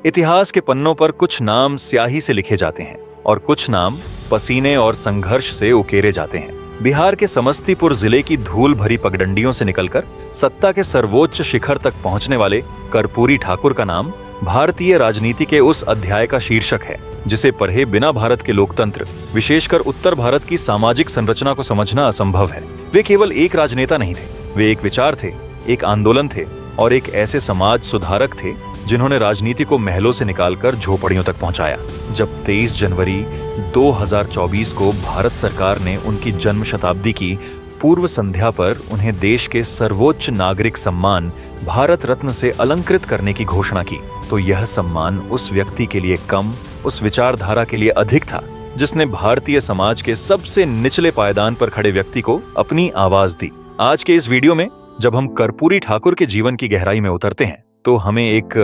इतिहास के पन्नों पर कुछ नाम स्याही से लिखे जाते हैं और कुछ नाम पसीने और संघर्ष से उकेरे जाते हैं। बिहार के समस्तीपुर जिले की धूल भरी पगडंडियों से निकलकर सत्ता के सर्वोच्च शिखर तक पहुंचने वाले कर्पूरी ठाकुर का नाम भारतीय राजनीति के उस अध्याय का शीर्षक है जिसे पढ़े बिना भारत के लोकतंत्र, विशेषकर उत्तर भारत की सामाजिक संरचना को समझना असंभव है। वे केवल एक राजनेता नहीं थे, वे एक विचार थे, एक आंदोलन थे और एक ऐसे समाज सुधारक थे जिन्होंने राजनीति को महलों से निकालकर झोपड़ियों तक पहुंचाया। जब 23 जनवरी 2024 को भारत सरकार ने उनकी जन्म शताब्दी की पूर्व संध्या पर उन्हें देश के सर्वोच्च नागरिक सम्मान भारत रत्न से अलंकृत करने की घोषणा की, तो यह सम्मान उस व्यक्ति के लिए कम, उस विचारधारा के लिए अधिक था जिसने भारतीय समाज के सबसे निचले पायदान पर खड़े व्यक्ति को अपनी आवाज दी। आज के इस वीडियो में जब हम कर्पूरी ठाकुर के जीवन की गहराई में उतरते हैं तो हमें एक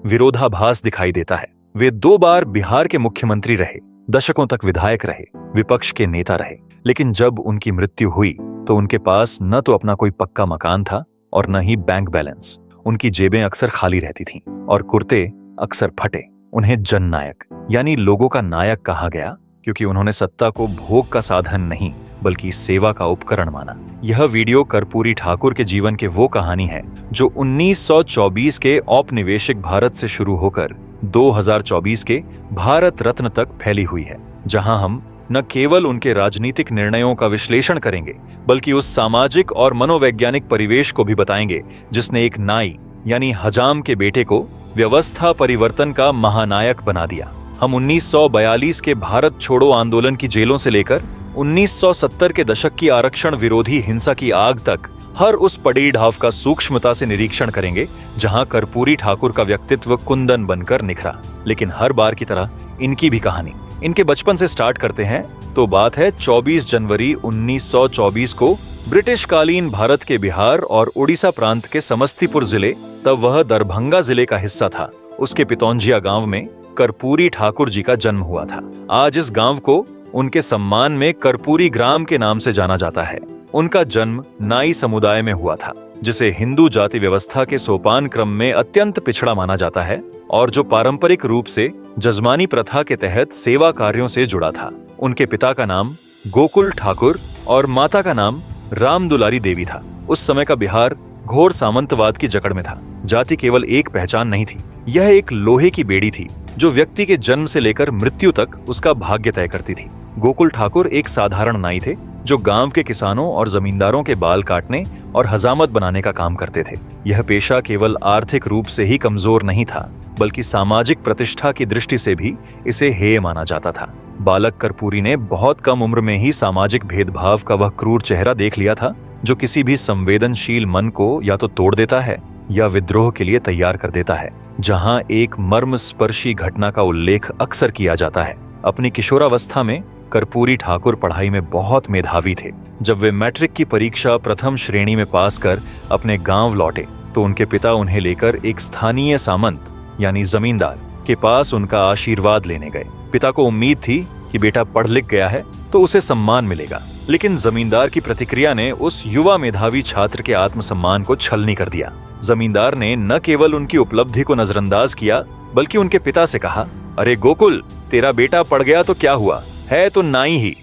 विरोधाभास दिखाई देता है। वे 2 बार बिहार के मुख्यमंत्री रहे, दशकों तक विधायक रहे, विपक्ष के नेता रहे, लेकिन जब उनकी मृत्यु हुई तो उनके पास न तो अपना कोई पक्का मकान था और न ही बैंक बैलेंस। उनकी जेबें अक्सर खाली रहती थीं और कुर्ते अक्सर फटे। उन्हें जननायक यानी लोगों का नायक कहा गया क्योंकि उन्होंने सत्ता को भोग का साधन नहीं बल्कि सेवा का उपकरण माना। यह वीडियो कर्पूरी ठाकुर के जीवन के वो कहानी है जो 1924 के औपनिवेशिक भारत से शुरू होकर 2024 के भारत रत्न तक फैली हुई है, जहां हम न केवल उनके राजनीतिक निर्णयों का विश्लेषण करेंगे बल्कि उस सामाजिक और मनोवैज्ञानिक परिवेश को भी बताएंगे जिसने एक नाई यानी हजाम के बेटे को व्यवस्था परिवर्तन का महानायक बना दिया। हम 1942 के भारत छोड़ो आंदोलन की जेलों से लेकर 1970 के दशक की आरक्षण विरोधी हिंसा की आग तक हर उस पड़ीढाव का सूक्ष्मता से निरीक्षण करेंगे जहां कर्पूरी ठाकुर का व्यक्तित्व कुंदन बनकर निखरा। लेकिन हर बार की तरह इनकी भी कहानी इनके बचपन से स्टार्ट करते हैं। तो बात है 24 जनवरी 1924 को ब्रिटिश कालीन भारत के बिहार और उड़ीसा प्रांत के समस्तीपुर जिले, तब वह दरभंगा जिले का हिस्सा था, उसके पितौंजिया गांव में कर्पूरी ठाकुर जी का जन्म हुआ था। आज इस गांव को उनके सम्मान में कर्पूरी ग्राम के नाम से जाना जाता है। उनका जन्म नाई समुदाय में हुआ था जिसे हिंदू जाति व्यवस्था के सोपान क्रम में अत्यंत पिछड़ा माना जाता है और जो पारंपरिक रूप से जजमानी प्रथा के तहत सेवा कार्यों से जुड़ा था। उनके पिता का नाम गोकुल ठाकुर और माता का नाम राम दुलारी देवी था। उस समय का बिहार घोर सामंतवाद की जकड़ में था। जाति केवल एक पहचान नहीं थी, यह एक लोहे की बेड़ी थी जो व्यक्ति के जन्म से लेकर मृत्यु तक उसका भाग्य तय करती थी। गोकुल ठाकुर एक साधारण नाई थे जो गांव के किसानों और जमींदारों के बाल काटने और हजामत बनाने का काम करते थे। यह पेशा केवल आर्थिक रूप से ही कमजोर नहीं था बल्कि सामाजिक प्रतिष्ठा की दृष्टि से भी इसे हेय माना जाता था। बालक कर्पूरी ने बहुत कम उम्र में ही सामाजिक भेदभाव का वह क्रूर चेहरा देख लिया था जो किसी भी संवेदनशील मन को या तो तोड़ देता है या विद्रोह के लिए तैयार कर देता है। जहां एक मर्मस्पर्शी घटना का उल्लेख अक्सर किया जाता है। अपनी किशोरावस्था में कर्पूरी ठाकुर पढ़ाई में बहुत मेधावी थे। जब वे मैट्रिक की परीक्षा प्रथम श्रेणी में पास कर अपने गांव लौटे तो उनके पिता उन्हें लेकर एक स्थानीय सामंत यानी जमींदार के पास उनका आशीर्वाद लेने गए। पिता को उम्मीद थी कि बेटा पढ़ लिख गया है तो उसे सम्मान मिलेगा, लेकिन जमींदार की प्रतिक्रिया ने उस युवा मेधावी छात्र के आत्मसम्मान को छलनी कर दिया। जमींदार ने न केवल उनकी उपलब्धि को नजरअंदाज किया बल्कि उनके पिता से कहा, अरे गोकुल, तेरा बेटा पढ़ गया तो क्या हुआ, है तो नाई ही,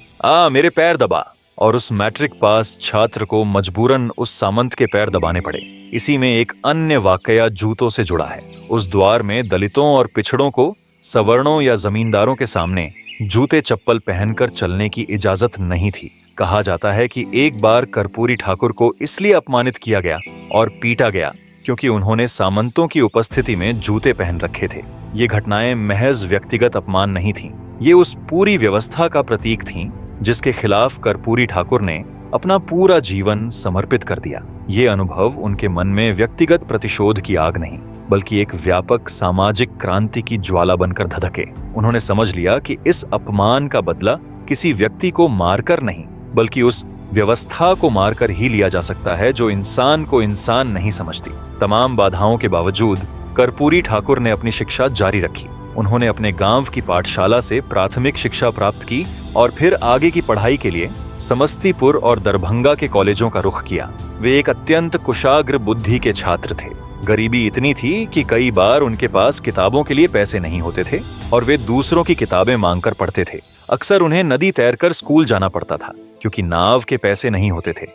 मेरे पैर दबा। और उस मैट्रिक पास छात्र को मजबूरन उस सामंत के पैर दबाने पड़े। इसी में एक अन्य वाकया जूतों से जुड़ा है। उस द्वार में दलितों और पिछड़ों को सवर्णों या जमींदारों के सामने जूते चप्पल पहनकर चलने की इजाजत नहीं थी। कहा जाता है कि एक बार कर्पूरी ठाकुर को इसलिए अपमानित किया गया और पीटा गया क्योंकि उन्होंने सामंतों की उपस्थिति में जूते पहन रखे थे। ये घटनाएं महज व्यक्तिगत अपमान नहीं थीं, ये उस पूरी व्यवस्था का प्रतीक थीं जिसके खिलाफ कर्पूरी ठाकुर ने अपना पूरा जीवन समर्पित कर दिया। ये अनुभव उनके मन में व्यक्तिगत प्रतिशोध की आग नहीं बल्कि एक व्यापक सामाजिक क्रांति की ज्वाला बनकर धधके। उन्होंने समझ लिया कि इस अपमान का बदला किसी व्यक्ति को मारकर नहीं बल्कि उस व्यवस्था को मारकर ही लिया जा सकता है जो इंसान को इंसान नहीं समझती। तमाम बाधाओं के बावजूद कर्पूरी ठाकुर ने अपनी शिक्षा जारी रखी। उन्होंने अपने गांव की पाठशाला से प्राथमिक शिक्षा प्राप्त की और फिर आगे की पढ़ाई के लिए समस्तीपुर और दरभंगा के कॉलेजों का रुख किया। वे एक अत्यंत कुशाग्र बुद्धि के छात्र थे। गरीबी इतनी थी कि कई बार उनके पास किताबों के लिए पैसे नहीं होते थे और वे दूसरों की किताबें मांगकर पढ़ते थे। अक्सर उन्हें नदी तैरकर स्कूल जाना पड़ता था क्योंकि नाव के पैसे नहीं होते थे।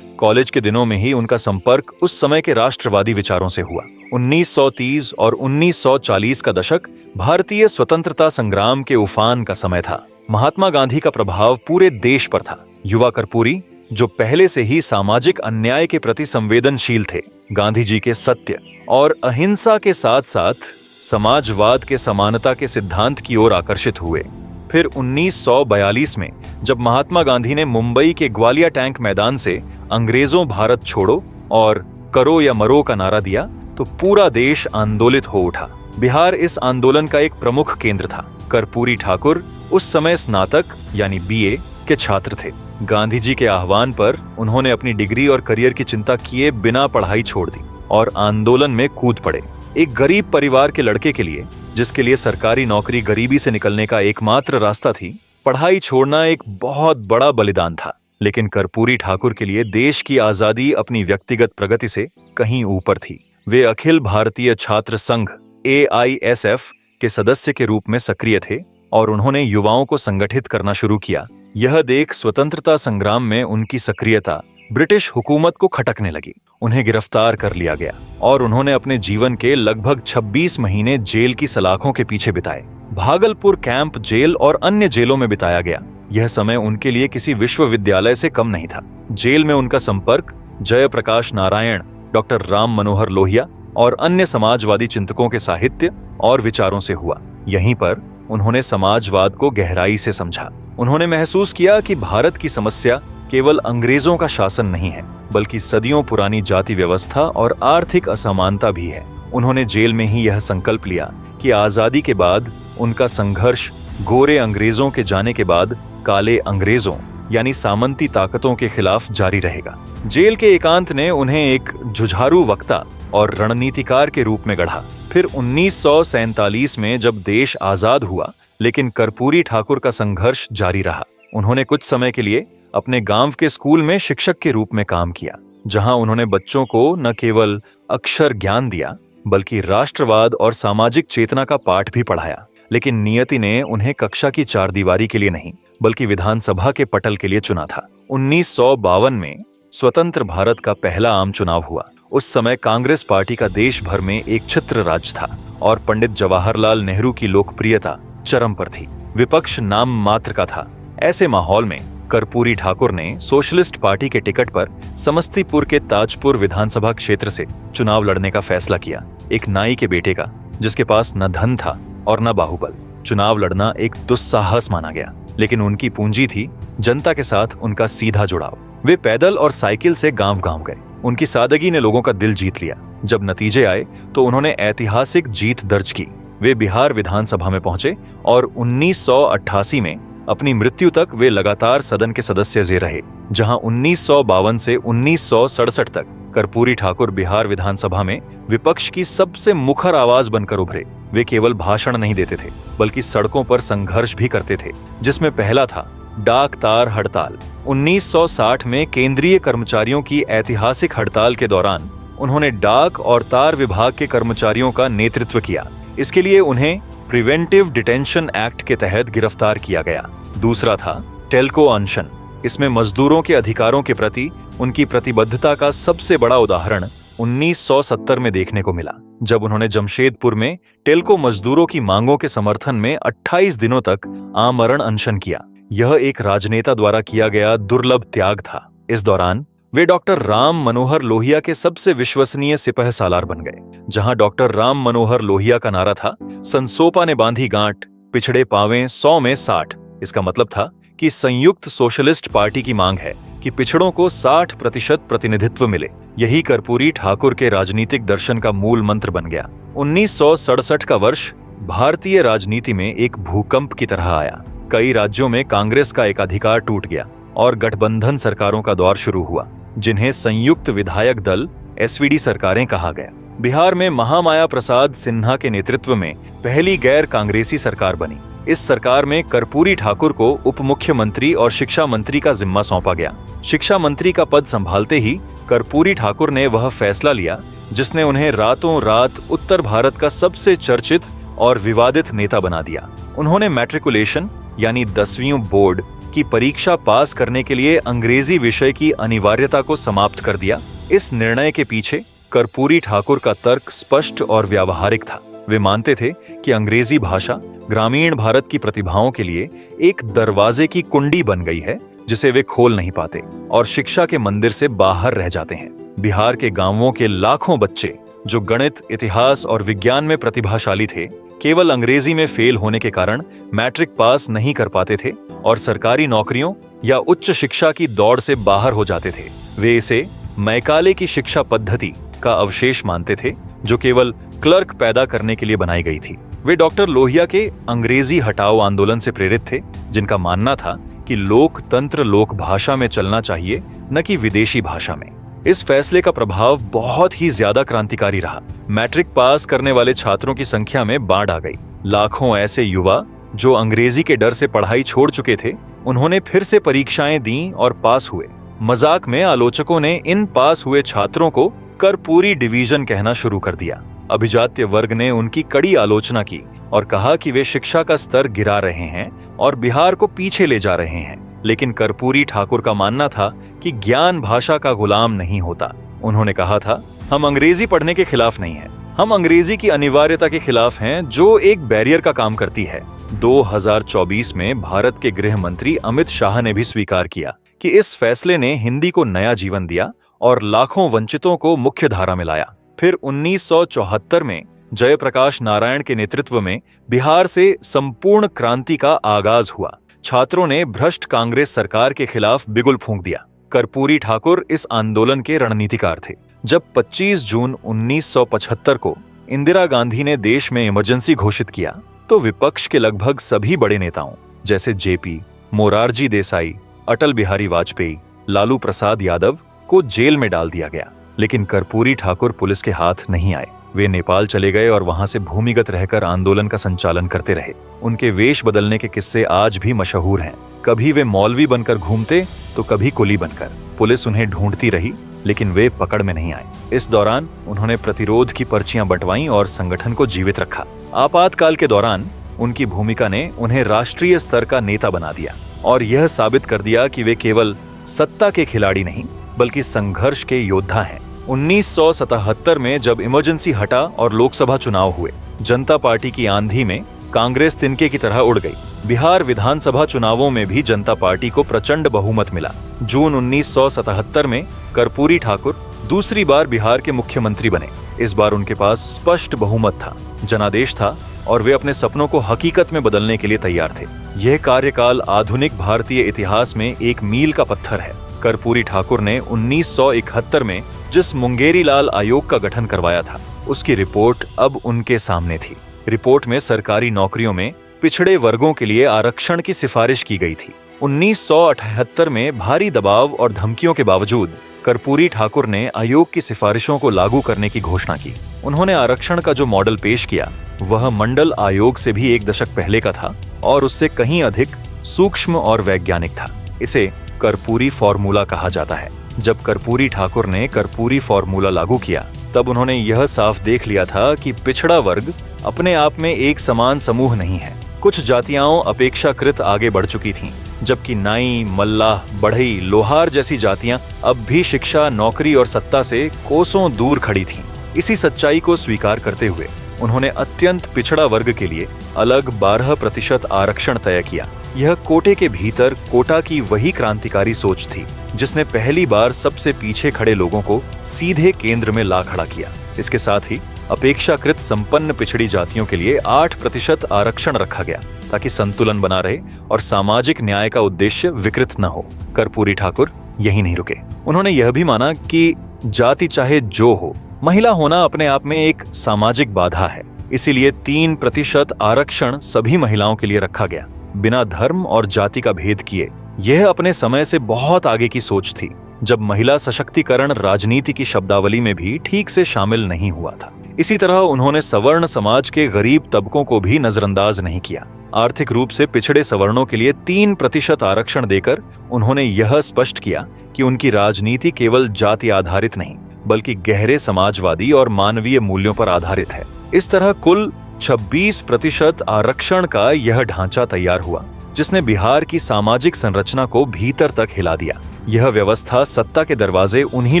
कॉलेज के दिनों में ही उनका संपर्क उस समय के राष्ट्रवादी विचारों से हुआ। 1930 और 1940 का दशक भारतीय स्वतंत्रता संग्राम के उफान का समय था। महात्मा गांधी का प्रभाव पूरे देश पर था। युवा कर्पूरी, जो पहले से ही सामाजिक अन्याय के प्रति संवेदनशील थे, गांधी जी के सत्य और अहिंसा के साथ साथ समाजवाद के समानता के सिद्धांत की ओर आकर्षित हुए। फिर 1942 में जब महात्मा गांधी ने मुंबई के ग्वालिया टैंक मैदान से अंग्रेजों भारत छोड़ो और करो या मरो का नारा दिया तो पूरा देश आंदोलित हो उठा। बिहार इस आंदोलन का एक प्रमुख केंद्र था। कर्पूरी ठाकुर उस समय स्नातक यानी बीए के छात्र थे। गांधी जी के आह्वान पर उन्होंने अपनी डिग्री और करियर की चिंता किए बिना पढ़ाई छोड़ दी और आंदोलन में कूद पड़े। एक गरीब परिवार के लड़के के लिए, जिसके लिए सरकारी नौकरी गरीबी से निकलने का एकमात्र रास्ता थी, पढ़ाई छोड़ना एक बहुत बड़ा बलिदान था। लेकिन कर्पूरी ठाकुर के लिए देश की आजादी अपनी व्यक्तिगत प्रगति से कहीं ऊपर थी। वे अखिल भारतीय छात्र संघ AISF के सदस्य के रूप में सक्रिय थे और उन्होंने युवाओं को संगठित करना शुरू किया। यह देख स्वतंत्रता संग्राम में उनकी सक्रियता ब्रिटिश हुकूमत को खटकने लगी। उन्हें गिरफ्तार कर लिया गया और उन्होंने अपने जीवन के लगभग 26 महीने जेल की सलाखों के पीछे बिताए। भागलपुर कैंप जेल और अन्य जेलों में बिताया गया। यह समय उनके लिए किसी विश्वविद्यालय से कम नहीं था। जेल में उनका संपर्क जयप्रकाश नारायण, डॉक्टर राम मनोहर लोहिया और अन्य समाजवादी चिंतकों के साहित्य और विचारों से हुआ। यहीं पर उन्होंने समाजवाद को गहराई से समझा। उन्होंने महसूस किया कि भारत की समस्या केवल अंग्रेजों का शासन नहीं है, बल्कि सदियों पुरानी जाति व्यवस्था और आर्थिक असमानता भी है। उन्होंने जेल में ही यह संकल्प लिया कि आजादी के बाद उनका संघर्ष गोरे अंग्रेजों के जाने के बाद काले अंग्रेजों यानी सामंती ताकतों के खिलाफ जारी रहेगा। जेल के एकांत ने उन्हें एक जुझारू वक्ता और रणनीतिकार के रूप में गढ़ा। फिर 1947 में जब देश आजाद हुआ, लेकिन कर्पूरी ठाकुर का संघर्ष जारी रहा। उन्होंने कुछ समय के लिए अपने गांव के स्कूल में शिक्षक के रूप में काम किया, जहां उन्होंने बच्चों को न केवल अक्षर ज्ञान दिया, बल्कि राष्ट्रवाद और सामाजिक चेतना का पाठ भी पढ़ाया। लेकिन नियति ने उन्हें कक्षा की चारदीवारी के लिए नहीं, बल्कि विधानसभा के पटल के लिए चुना था। 1952 में स्वतंत्र भारत का पहला आम चुनाव हुआ। उस समय कांग्रेस पार्टी का देश भर में एक छत्र राज था और पंडित जवाहरलाल नेहरू की लोकप्रियता चरम पर थी। विपक्ष नाम मात्र का था। ऐसे माहौल में कर्पूरी ठाकुर ने सोशलिस्ट पार्टी के टिकट पर समस्तीपुर के ताजपुर विधानसभा क्षेत्र से चुनाव लड़ने का फैसला किया। एक नाई के बेटे का, जिसके पास न धन था और न बाहुबल, चुनाव लड़ना एक दुस्साहस माना गया। लेकिन उनकी पूंजी थी जनता के साथ उनका सीधा जुड़ाव। वे पैदल और साइकिल से गांव-गांव गए। उनकी सादगी ने लोगों का दिल जीत लिया। जब नतीजे आए तो उन्होंने ऐतिहासिक जीत दर्ज की। वे बिहार विधानसभा में पहुंचे और 1988 में अपनी मृत्यु तक वे लगातार सदन के सदस्य रहे, जहां 1952 से 1967 तक कर्पूरी ठाकुर बिहार विधानसभा में विपक्ष की सबसे मुखर आवाज बनकर उभरे। वे केवल भाषण नहीं देते थे, बल्कि सड़कों पर संघर्ष भी करते थे, जिसमें पहला था डाक तार हड़ताल। 1960 में केंद्रीय कर्मचारियों की ऐतिहासिक हड़ताल के दौरान उन्होंने डाक और तार विभाग के कर्मचारियों का नेतृत्व किया। इसके लिए उन्हें प्रिवेंटिव डिटेंशन एक्ट के तहत गिरफ्तार किया गया। दूसरा था टेल्को अनशन। इसमें मजदूरों के अधिकारों के प्रति उनकी प्रतिबद्धता का सबसे बड़ा उदाहरण 1970 में देखने को मिला, जब उन्होंने जमशेदपुर में टेल्को मजदूरों की मांगों के समर्थन में 28 दिनों तक आमरण अनशन किया। यह एक राजनेता द्वारा किया गया दुर्लभ त्याग था। इस दौरान वे डॉक्टर राम मनोहर लोहिया के सबसे विश्वसनीय सिपहसालार बन गए। जहां डॉक्टर राम मनोहर लोहिया का नारा था, संसोपा ने बांधी गांठ, पिछड़े पावें 100 में 60। इसका मतलब था कि संयुक्त सोशलिस्ट पार्टी की मांग है कि पिछड़ों को 60% प्रतिनिधित्व मिले। यही कर्पूरी ठाकुर के राजनीतिक दर्शन का मूल मंत्र बन गया। 1967 का वर्ष भारतीय राजनीति में एक भूकंप की तरह आया। कई राज्यों में कांग्रेस का एकाधिकार टूट गया और गठबंधन सरकारों का दौर शुरू हुआ, जिन्हें संयुक्त विधायक दल SVD सरकारें कहा गया। बिहार में महामाया प्रसाद सिन्हा के नेतृत्व में पहली गैर कांग्रेसी सरकार बनी। इस सरकार में कर्पूरी ठाकुर को उप मुख्यमंत्री और शिक्षा मंत्री का जिम्मा सौंपा गया। शिक्षा मंत्री का पद संभालते ही कर्पूरी ठाकुर ने वह फैसला लिया जिसने उन्हें रातों रात उत्तर भारत का सबसे चर्चित और विवादित नेता बना दिया। उन्होंने मैट्रिकुलेशन यानी 10वीं बोर्ड की परीक्षा पास करने के लिए अंग्रेजी विषय की अनिवार्यता को समाप्त कर दिया। इस निर्णय के पीछे कर्पूरी ठाकुर का तर्क स्पष्ट और व्यावहारिक था। वे मानते थे कि अंग्रेजी भाषा ग्रामीण भारत की प्रतिभाओं के लिए एक दरवाजे की कुंडी बन गई है जिसे वे खोल नहीं पाते और शिक्षा के मंदिर से बाहर रह जाते हैं। बिहार के गांवों के लाखों बच्चे जो गणित, इतिहास और विज्ञान में प्रतिभाशाली थे, केवल अंग्रेजी में फेल होने के कारण मैट्रिक पास नहीं कर पाते थे और सरकारी नौकरियों या उच्च शिक्षा की दौड़ से बाहर हो जाते थे। वे इसे मैकाले की शिक्षा पद्धति का अवशेष मानते थे जो केवल क्लर्क पैदा करने के लिए बनाई गई थी। वे डॉक्टर लोहिया के अंग्रेजी हटाओ आंदोलन से प्रेरित थे, जिनका मानना था कि लोकतंत्र लोक भाषा में चलना चाहिए, न कि विदेशी भाषा में। इस फैसले का प्रभाव बहुत ही ज्यादा क्रांतिकारी रहा। मैट्रिक पास करने वाले छात्रों की संख्या में बाढ़ आ गई। लाखों ऐसे युवा जो अंग्रेजी के डर से पढ़ाई छोड़ चुके थे, उन्होंने फिर से परीक्षाएं दी और पास हुए। मजाक में आलोचकों ने इन पास हुए छात्रों को कर्पूरी डिवीजन कहना शुरू कर दिया। अभिजात्य वर्ग ने उनकी कड़ी आलोचना की और कहा कि वे शिक्षा का स्तर गिरा रहे हैं और बिहार को पीछे ले जा रहे हैं। लेकिन कर्पूरी ठाकुर का मानना था कि ज्ञान भाषा का गुलाम नहीं होता। उन्होंने कहा था, हम अंग्रेजी पढ़ने के खिलाफ नहीं हैं, हम अंग्रेजी की अनिवार्यता के खिलाफ हैं जो एक बैरियर का काम करती है। 2024 में भारत के गृह मंत्री अमित शाह ने भी स्वीकार किया कि इस फैसले ने हिंदी को नया जीवन दिया और लाखों वंचितों को मुख्य धारा में लाया। फिर 1974 में जयप्रकाश नारायण के नेतृत्व में बिहार से संपूर्ण क्रांति का आगाज हुआ। छात्रों ने भ्रष्ट कांग्रेस सरकार के खिलाफ बिगुल फूंक दिया। कर्पूरी ठाकुर इस आंदोलन के रणनीतिकार थे। जब 25 जून 1975 को इंदिरा गांधी ने देश में इमरजेंसी घोषित किया तो विपक्ष के लगभग सभी बड़े नेताओं जैसे जेपी, मोरारजी देसाई, अटल बिहारी वाजपेयी, लालू प्रसाद यादव को जेल में डाल दिया गया। लेकिन कर्पूरी ठाकुर पुलिस के हाथ नहीं आए। वे नेपाल चले गए और वहां से भूमिगत रहकर आंदोलन का संचालन करते रहे। उनके वेश बदलने के किस्से आज भी मशहूर हैं। कभी वे मौलवी बनकर घूमते तो कभी कुली बनकर। पुलिस उन्हें ढूंढती रही लेकिन वे पकड़ में नहीं आए। इस दौरान उन्होंने प्रतिरोध की पर्चियां बंटवाईं और संगठन को जीवित रखा। आपातकाल के दौरान उनकी भूमिका ने उन्हें राष्ट्रीय स्तर का नेता बना दिया और यह साबित कर दिया कि वे केवल सत्ता के खिलाड़ी नहीं बल्कि संघर्ष के योद्धा हैं। 1977 में जब इमरजेंसी हटा और लोकसभा चुनाव हुए, जनता पार्टी की आंधी में कांग्रेस तिनके की तरह उड़ गई। बिहार विधानसभा चुनावों में भी जनता पार्टी को प्रचंड बहुमत मिला। जून 1977 में कर्पूरी ठाकुर दूसरी बार बिहार के मुख्यमंत्री बने। इस बार उनके पास स्पष्ट बहुमत था, जनादेश था और वे अपने सपनों को हकीकत में बदलने के लिए तैयार थे। यह कार्यकाल आधुनिक भारतीय इतिहास में एक मील का पत्थर है। कर्पूरी ठाकुर ने 1971 में जिस मुंगेरी लाल आयोग का गठन करवाया था, उसकी रिपोर्ट अब उनके सामने थी। रिपोर्ट में सरकारी नौकरियों में पिछड़े वर्गों के लिए आरक्षण की सिफारिश की गई थी। 1978 में भारी दबाव और धमकियों के बावजूद कर्पूरी ठाकुर ने आयोग की सिफारिशों को लागू करने की घोषणा की। उन्होंने आरक्षण का जो मॉडल पेश किया वह मंडल आयोग से भी एक दशक पहले का था और उससे कहीं अधिक सूक्ष्म और वैज्ञानिक था। इसे कर्पूरी फॉर्मूला कहा जाता है। जब कर्पूरी ठाकुर ने कर्पूरी फॉर्मूला लागू किया तब उन्होंने यह साफ देख लिया था कि पिछड़ा वर्ग अपने आप में एक समान समूह नहीं है। कुछ जातियां अपेक्षाकृत आगे बढ़ चुकी थीं, जबकि नाई, मल्लाह, बढ़ई, लोहार जैसी जातियां अब भी शिक्षा, नौकरी और सत्ता से कोसों दूर खड़ी थीं। इसी सच्चाई को स्वीकार करते हुए उन्होंने अत्यंत पिछड़ा वर्ग के लिए अलग 12% आरक्षण तय किया। यह कोटे के भीतर कोटा की वही क्रांतिकारी सोच थी जिसने पहली बार सबसे पीछे खड़े लोगों को सीधे केंद्र में ला खड़ा किया। इसके साथ ही अपेक्षाकृत संपन्न पिछड़ी जातियों के लिए 8% आरक्षण रखा गया ताकि संतुलन बना रहे और सामाजिक न्याय का उद्देश्य विकृत न हो। कर्पूरी ठाकुर यही नहीं रुके। उन्होंने यह भी माना कि जाति चाहे जो हो, महिला होना अपने आप में एक सामाजिक बाधा है। इसीलिए 3% आरक्षण सभी महिलाओं के लिए रखा गया, बिना धर्म और जाति का भेद किए। यह अपने समय से बहुत आगे की सोच थी, जब महिला सशक्तिकरण राजनीति की शब्दावली में भी ठीक से शामिल नहीं हुआ था। इसी तरह उन्होंने सवर्ण समाज के गरीब तबकों को भी नजरअंदाज नहीं किया। आर्थिक रूप से पिछड़े सवर्णों के लिए 3% आरक्षण देकर उन्होंने यह स्पष्ट किया कि उनकी राजनीति केवल जाति आधारित नहीं बल्कि गहरे समाजवादी और मानवीय मूल्यों पर आधारित है। इस तरह कुल 26% आरक्षण का यह ढांचा तैयार हुआ जिसने बिहार की सामाजिक संरचना को भीतर तक हिला दिया। यह व्यवस्था सत्ता के दरवाजे उन्हीं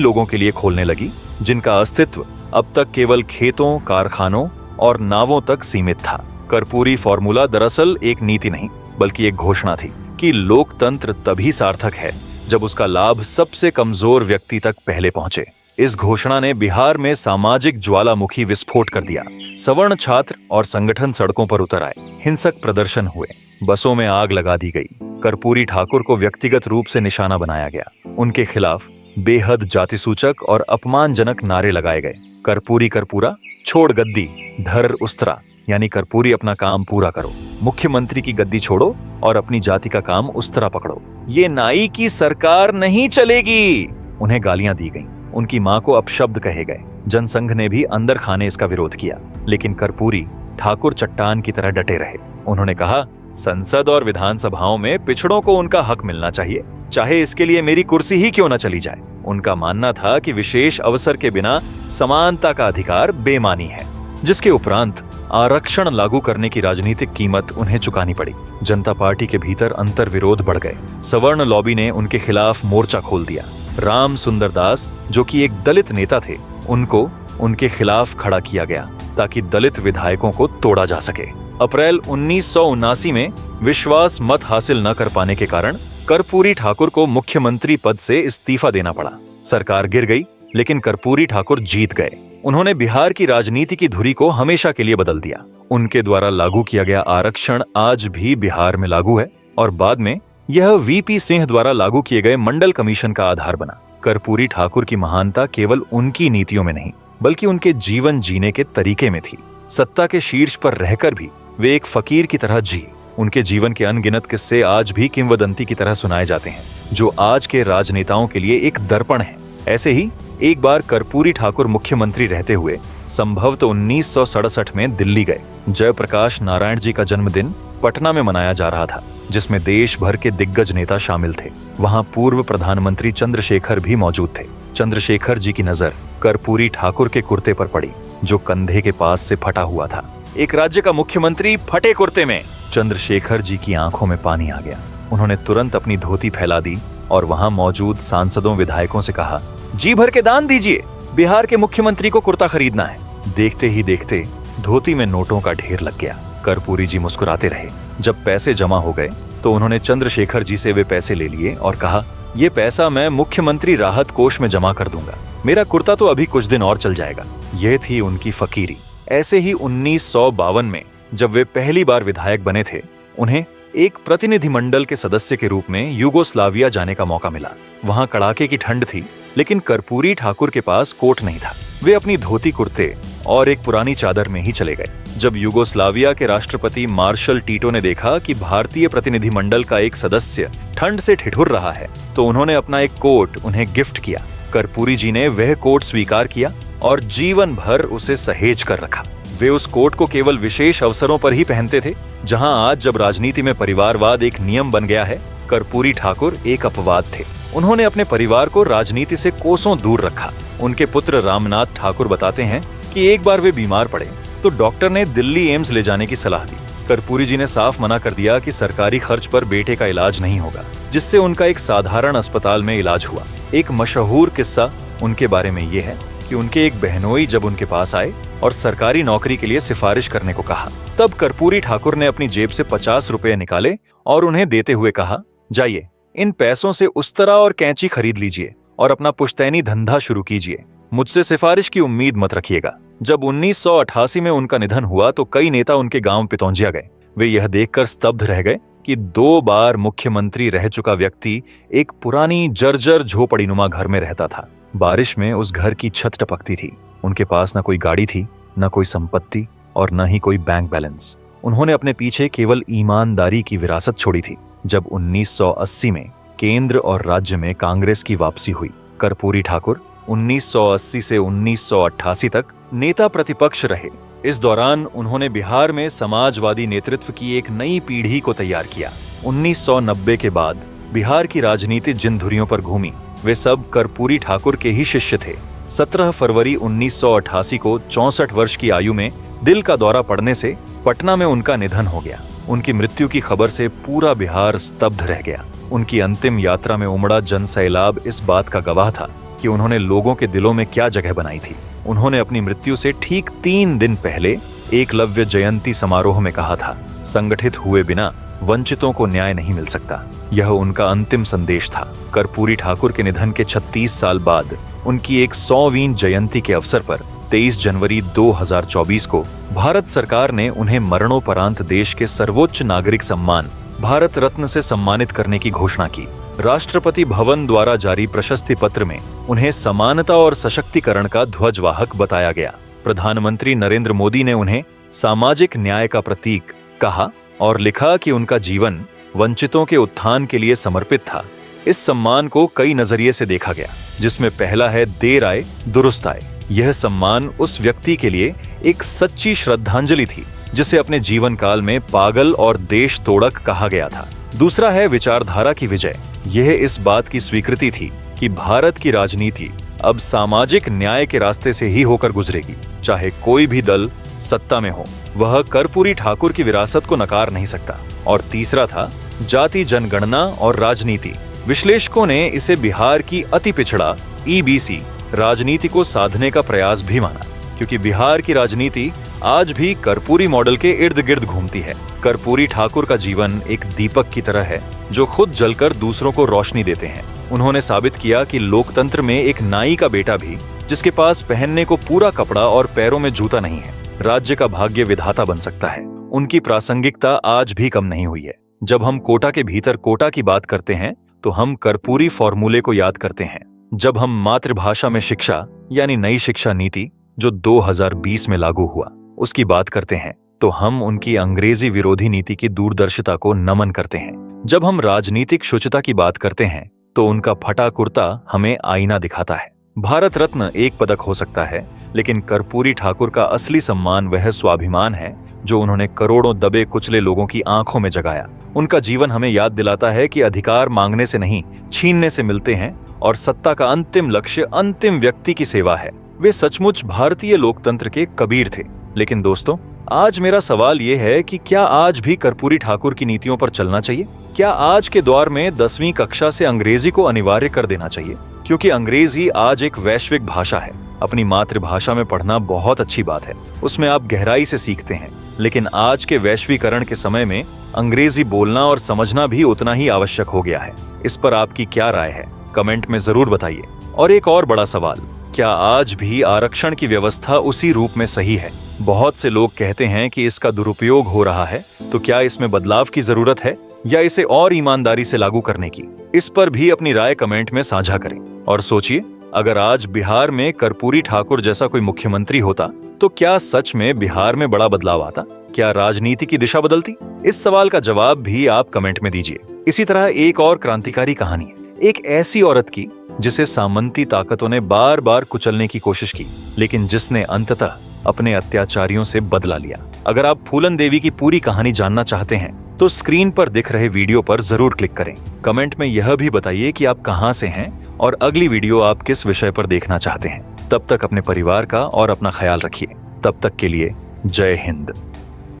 लोगों के लिए खोलने लगी जिनका अस्तित्व अब तक केवल खेतों, कारखानों और नावों तक सीमित था। कर्पूरी फॉर्मूला दरअसल एक नीति नहीं बल्कि एक घोषणा थी कि लोकतंत्र तभी सार्थक है जब उसका लाभ सबसे कमजोर व्यक्ति तक पहले पहुंचे। इस घोषणा ने बिहार में सामाजिक ज्वालामुखी विस्फोट कर दिया। सवर्ण छात्र और संगठन सड़कों पर उतर आए, हिंसक प्रदर्शन हुए, बसों में आग लगा दी गई। कर्पूरी ठाकुर को व्यक्तिगत रूप से निशाना बनाया गया। उनके खिलाफ बेहद जातिसूचक और अपमानजनक नारे लगाए गए। कर्पूरी कर्पूरा, छोड़ गद्दी, धर उस्तरा, यानी कर्पूरी अपना काम पूरा करो, मुख्यमंत्री की गद्दी छोड़ो और अपनी जाति का काम उस्तरा पकड़ो। ये नाई की सरकार नहीं चलेगी। उन्हें गालियां दी गईं। उनकी मां को अपशब्द कहे गए। जनसंघ ने भी अंदर खाने इसका विरोध किया, लेकिन कर्पूरी ठाकुर चट्टान की तरह डटे रहे। उन्होंने कहा, संसद और विधानसभाओं में पिछड़ों को उनका हक मिलना चाहिए, चाहे इसके लिए मेरी कुर्सी ही क्यों न चली जाए। उनका मानना था कि विशेष अवसर के बिना समानता का अधिकार बेमानी है, जिसके उपरांत आरक्षण लागू करने की राजनीतिक कीमत उन्हें चुकानी पड़ी। जनता पार्टी के भीतर अंतर विरोध बढ़ गए। सवर्ण लॉबी ने उनके खिलाफ मोर्चा खोल दिया। राम सुंदर दास, जो कि एक दलित नेता थे, उनको उनके खिलाफ खड़ा किया गया ताकि दलित विधायकों को तोड़ा जा सके। अप्रैल 1979 में विश्वास मत हासिल न कर पाने के कारण कर्पूरी ठाकुर को मुख्यमंत्री पद से इस्तीफा देना पड़ा। सरकार गिर गई, लेकिन कर्पूरी ठाकुर जीत गए। उन्होंने बिहार की राजनीति की धुरी को हमेशा के लिए बदल दिया। उनके द्वारा लागू किया गया आरक्षण आज भी बिहार में लागू है और बाद में यह वीपी सिंह द्वारा लागू किए गए मंडल कमीशन का आधार बना। कर्पूरी ठाकुर की महानता केवल उनकी नीतियों में नहीं बल्कि उनके जीवन जीने के तरीके में थी। सत्ता के शीर्ष पर रहकर भी वे एक फकीर की तरह जी। उनके जीवन के अनगिनत किस्से आज भी किंवदंती की तरह सुनाए जाते हैं, जो आज के राजनेताओं के लिए एक दर्पण है। ऐसे ही एक बार कर्पूरी ठाकुर मुख्यमंत्री रहते हुए संभवतः 1967 में दिल्ली गए। जयप्रकाश नारायण जी का जन्मदिन पटना में मनाया जा रहा था, जिसमें देश भर के दिग्गज नेता शामिल थे। वहां पूर्व प्रधानमंत्री चंद्रशेखर भी मौजूद थे। चंद्रशेखर जी की नजर कर्पूरी ठाकुर के कुर्ते पर पड़ी, जो कंधे के पास से फटा हुआ था। एक राज्य का मुख्यमंत्री फटे कुर्ते में! चंद्रशेखर जी की आंखों में पानी आ गया। उन्होंने तुरंत अपनी धोती फैला दी और वहां मौजूद सांसदों विधायकों से कहा, जी भर के दान दीजिए, बिहार के मुख्यमंत्री को कुर्ता खरीदना है। देखते ही देखते धोती में नोटों का ढेर लग गया। कर्पूरी जी मुस्कुराते रहे। जब पैसे जमा हो गए तो उन्होंने चंद्रशेखर जी से वे पैसे ले लिए और कहा, ये पैसा मैं मुख्यमंत्री राहत कोष में जमा कर दूंगा, मेरा कुर्ता तो अभी कुछ दिन और चल जाएगा। यह थी उनकी फकीरी। ऐसे ही 1952 में जब वे पहली बार विधायक बने थे, उन्हें एक प्रतिनिधिमंडल के सदस्य के रूप में यूगोस्लाविया जाने का मौका मिला। वहां कड़ाके की ठंड थी, लेकिन कर्पूरी ठाकुर के पास कोट नहीं था। वे अपनी धोती कुर्ते और एक पुरानी चादर में ही चले गए। जब यूगोस्लाविया के राष्ट्रपति मार्शल टीटो ने देखा कि भारतीय प्रतिनिधिमंडल का एक सदस्य ठंड से ठिठुर रहा है, तो उन्होंने अपना एक कोट उन्हें गिफ्ट किया। कर्पूरी जी ने वह कोट स्वीकार किया और जीवन भर उसे सहेज कर रखा। वे उस कोट को केवल विशेष अवसरों पर ही पहनते थे। जहां आज जब राजनीति में परिवारवाद एक नियम बन गया है, कर्पूरी ठाकुर एक अपवाद थे। उन्होंने अपने परिवार को राजनीति से कोसों दूर रखा। उनके पुत्र रामनाथ ठाकुर बताते हैं कि एक बार वे बीमार पड़े तो डॉक्टर ने दिल्ली एम्स ले जाने की सलाह दी। कर्पूरी जी ने साफ मना कर दिया कि सरकारी खर्च पर बेटे का इलाज नहीं होगा, जिससे उनका एक साधारण अस्पताल में इलाज हुआ। एक मशहूर किस्सा उनके बारे में ये है कि उनके एक बहनोई जब उनके पास आए और सरकारी नौकरी के लिए सिफारिश करने को कहा, तब कर्पूरी ठाकुर ने अपनी जेब से 50 रुपए निकाले और उन्हें देते हुए कहा, जाइए इन पैसों से उस्तरा और कैंची खरीद लीजिए और अपना पुश्तैनी धंधा शुरू कीजिए। मुझसे सिफारिश की उम्मीद मत रखिएगा। जब 1988 में उनका निधन हुआ तो कई नेता उनके गांव पितौंजिया गए। वे यह देखकर स्तब्ध रह गए कि 2 बार मुख्यमंत्री रह चुका व्यक्ति एक पुरानी जर्जर झोपड़ीनुमा घर में रहता था। बारिश में उस घर की छत टपकती थी। उनके पास न कोई गाड़ी थी, न कोई संपत्ति और न ही कोई बैंक बैलेंस। उन्होंने अपने पीछे केवल ईमानदारी की विरासत छोड़ी थी। जब 1980 में केंद्र और राज्य में कांग्रेस की वापसी हुई, कर्पूरी ठाकुर 1980 से 1988 तक नेता प्रतिपक्ष रहे इस दौरान उन्होंने बिहार में समाजवादी नेतृत्व की एक नई पीढ़ी को तैयार किया। 1990 के बाद बिहार की राजनीति जिन धुरियों पर घूमी वे सब कर्पूरी ठाकुर के ही शिष्य थे। 17 फरवरी 1988 को 64 वर्ष की आयु में दिल का दौरा पड़ने से पटना में उनका निधन हो गया। उनकी मृत्यु की खबर से पूरा बिहार स्तब्ध रह गया। उनकी अंतिम यात्रा में उमड़ा जनसैलाब इस बात का गवाह था कि उन्होंने लोगों के दिलों में क्या जगह बनाई थी। उन्होंने अपनी मृत्यु से ठीक 3 दिन पहले एकलव्य जयंती समारोह में कहा था, संगठित हुए बिना वंचितों को न्याय नहीं मिल सकता। यह उनका अंतिम संदेश था। कर्पूरी ठाकुर के निधन के 36 साल बाद उनकी 100वीं जयंती के अवसर पर 23 जनवरी 2024 को भारत सरकार ने उन्हें मरणोपरांत देश के सर्वोच्च नागरिक सम्मान भारत रत्न से सम्मानित करने की घोषणा की। राष्ट्रपति भवन द्वारा जारी प्रशस्ति पत्र में उन्हें समानता और सशक्तिकरण का ध्वजवाहक बताया गया। प्रधानमंत्री नरेंद्र मोदी ने उन्हें सामाजिक न्याय का प्रतीक कहा और लिखा कि उनका जीवन वंचितों के उत्थान के लिए समर्पित था। इस सम्मान को कई नजरिए से देखा गया, जिसमें पहला है देर आए दुरुस्त आए। यह सम्मान उस व्यक्ति के लिए एक सच्ची श्रद्धांजलि थी जिसे अपने जीवन काल में पागल और देश तोड़क कहा गया था। दूसरा है विचारधारा की विजय। यह इस बात की स्वीकृति थी कि भारत की राजनीति अब सामाजिक न्याय के रास्ते से ही होकर गुजरेगी, चाहे कोई भी दल सत्ता में हो। वह कर्पूरी ठाकुर की विरासत को नकार नहीं सकता। और तीसरा था जाति जनगणना और राजनीति। विश्लेषकों ने इसे बिहार की अति पिछड़ा EBC राजनीति को साधने का प्रयास भी माना, क्योंकि बिहार की राजनीति आज भी कर्पूरी मॉडल के इर्द गिर्द घूमती है। कर्पूरी ठाकुर का जीवन एक दीपक की तरह है जो खुद जलकर दूसरों को रोशनी देते हैं। उन्होंने साबित किया कि लोकतंत्र में एक नाई का बेटा भी, जिसके पास पहनने को पूरा कपड़ा और पैरों में जूता नहीं है, राज्य का भाग्य विधाता बन सकता है। उनकी प्रासंगिकता आज भी कम नहीं हुई है। जब हम कोटा के भीतर कोटा की बात करते हैं तो हम कर्पूरी फॉर्मूले को याद करते हैं। जब हम मातृभाषा में शिक्षा यानी नई शिक्षा नीति जो 2020 में लागू हुआ उसकी बात करते हैं तो हम उनकी अंग्रेजी विरोधी नीति की दूरदर्शिता को नमन करते हैं। जब हम राजनीतिक शुचिता की बात करते हैं तो उनका फटा कुर्ता हमें आईना दिखाता है। भारत रत्न एक पदक हो सकता है, लेकिन कर्पूरी ठाकुर का असली सम्मान वह स्वाभिमान है जो उन्होंने करोड़ों दबे कुचले लोगों की आंखों में जगाया। उनका जीवन हमें याद दिलाता है कि अधिकार मांगने से नहीं, छीनने से मिलते हैं और सत्ता का अंतिम लक्ष्य अंतिम व्यक्ति की सेवा है। वे सचमुच भारतीय लोकतंत्र के कबीर थे। लेकिन दोस्तों, आज मेरा सवाल यह है कि क्या आज भी कर्पूरी ठाकुर की नीतियों पर चलना चाहिए? क्या आज के दौर में 10वीं कक्षा से अंग्रेजी को अनिवार्य कर देना चाहिए? क्योंकि अंग्रेजी आज एक वैश्विक भाषा है। अपनी मातृभाषा में पढ़ना बहुत अच्छी बात है, उसमें आप गहराई से सीखते हैं। लेकिन आज के वैश्वीकरण के समय में अंग्रेजी बोलना और समझना भी उतना ही आवश्यक हो गया है। इस पर आपकी क्या राय है? कमेंट में जरूर बताइए। और एक और बड़ा सवाल, क्या आज भी आरक्षण की व्यवस्था उसी रूप में सही है? बहुत से लोग कहते हैं कि इसका दुरुपयोग हो रहा है, तो क्या इसमें बदलाव की जरूरत है या इसे और ईमानदारी से लागू करने की? इस पर भी अपनी राय कमेंट में साझा करें। और सोचिए, अगर आज बिहार में कर्पूरी ठाकुर जैसा कोई मुख्यमंत्री होता तो क्या सच में बिहार में बड़ा बदलाव आता? क्या राजनीति की दिशा बदलती? इस सवाल का जवाब भी आप कमेंट में दीजिए। इसी तरह एक और क्रांतिकारी कहानी है, एक ऐसी औरत की जिसे सामंती ताकतों ने बार बार कुचलने की कोशिश की, लेकिन जिसने अंततः अपने अत्याचारियों से बदला लिया। अगर आप फूलन देवी की पूरी कहानी जानना चाहते हैं तो स्क्रीन पर दिख रहे वीडियो पर जरूर क्लिक करें। कमेंट में यह भी बताइए कि आप कहां से हैं और अगली वीडियो आप किस विषय पर देखना चाहते हैं। तब तक अपने परिवार का और अपना ख्याल रखिए। तब तक के लिए जय हिंद।